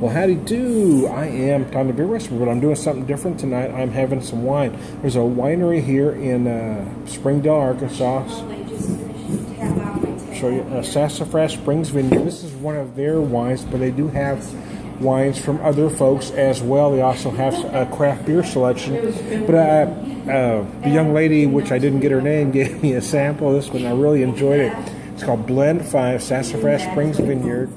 Well, howdy do. I am Tom the Beer Whisperer, but I'm doing something different tonight. I'm having some wine. There's a winery here in Springdale, Arkansas. Show you Sassafras Springs Vineyard. This is one of their wines, but they do have wines from other folks as well. They also have a craft beer selection. But the young lady, which I didn't get her name, gave me a sample of this one. I really enjoyed it. It's called Blend 5 Sassafras Springs Vineyard.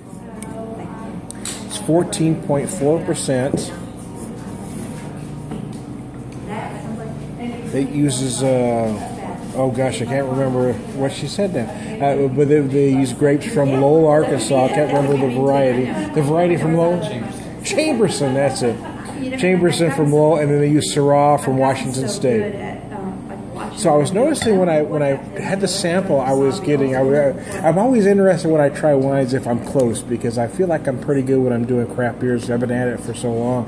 14.4%. It uses, oh gosh, I can't remember what she said now. But they use grapes from Lowell, Arkansas. I can't remember the variety. The variety from Lowell? Chamberson, that's it. Chamberson from Lowell, and then they use Syrah from Washington State. So I was noticing when I had the sample I was getting, I'm always interested when I try wines if I'm close, because I feel like I'm pretty good when I'm doing craft beers. I've been at it for so long.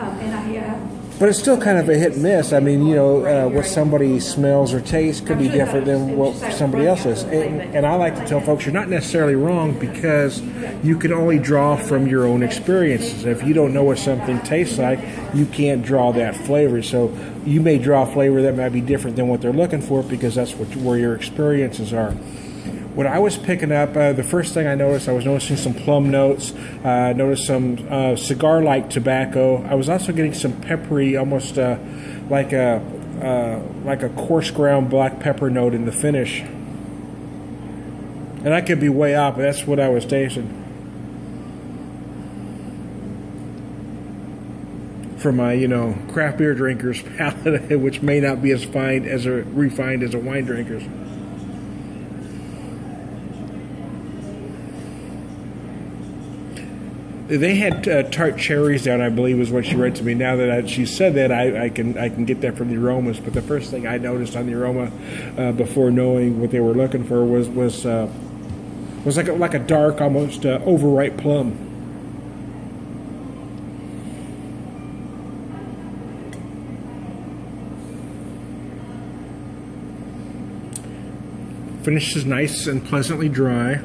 But it's still kind of a hit and miss. I mean, you know, what somebody smells or tastes could be different than what somebody else is. And I like to tell folks you're not necessarily wrong, because you can only draw from your own experiences. If you don't know what something tastes like, you can't draw that flavor. So you may draw a flavor that might be different than what they're looking for, because that's where your experiences are. When I was picking up, the first thing I was noticing some plum notes. Noticed some cigar-like tobacco. I was also getting some peppery, almost like a coarse ground black pepper note in the finish. And I could be way off, but that's what I was tasting. For my, you know, craft beer drinkers palate, which may not be as refined as a wine drinker's. They had tart cherries down, I believe, is what she read to me. Now that she said that, I can get that from the aromas. But the first thing I noticed on the aroma, before knowing what they were looking for, was like a dark, almost overripe plum. Finish is nice and pleasantly dry.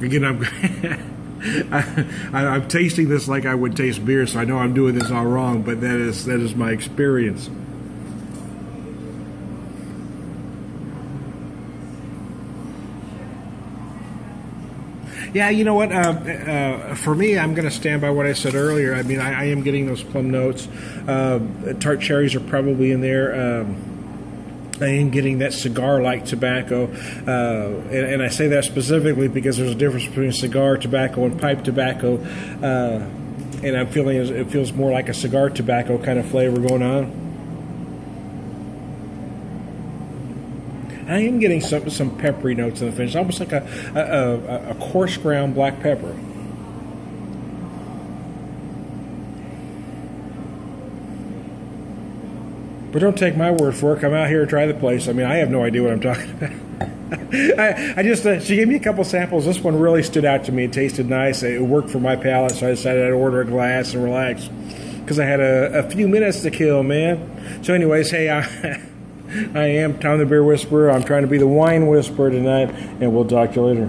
Again, I'm tasting this like I would taste beer, so I know I'm doing this all wrong, but that is my experience. Yeah, you know what? For me, I'm going to stand by what I said earlier. I mean, I am getting those plum notes. Tart cherries are probably in there. I am getting that cigar-like tobacco, and I say that specifically because there's a difference between cigar tobacco and pipe tobacco, and I'm feeling it feels more like a cigar tobacco kind of flavor going on. I am getting some peppery notes in the finish, almost like a coarse ground black pepper. But don't take my word for it. Come out here and try the place. I mean, I have no idea what I'm talking about. She gave me a couple samples. This one really stood out to me. It tasted nice. It worked for my palate, so I decided I'd order a glass and relax, because I had a few minutes to kill, man. So anyways, hey, I am Tom the Beer Whisperer. I'm trying to be the wine whisperer tonight, and we'll talk to you later.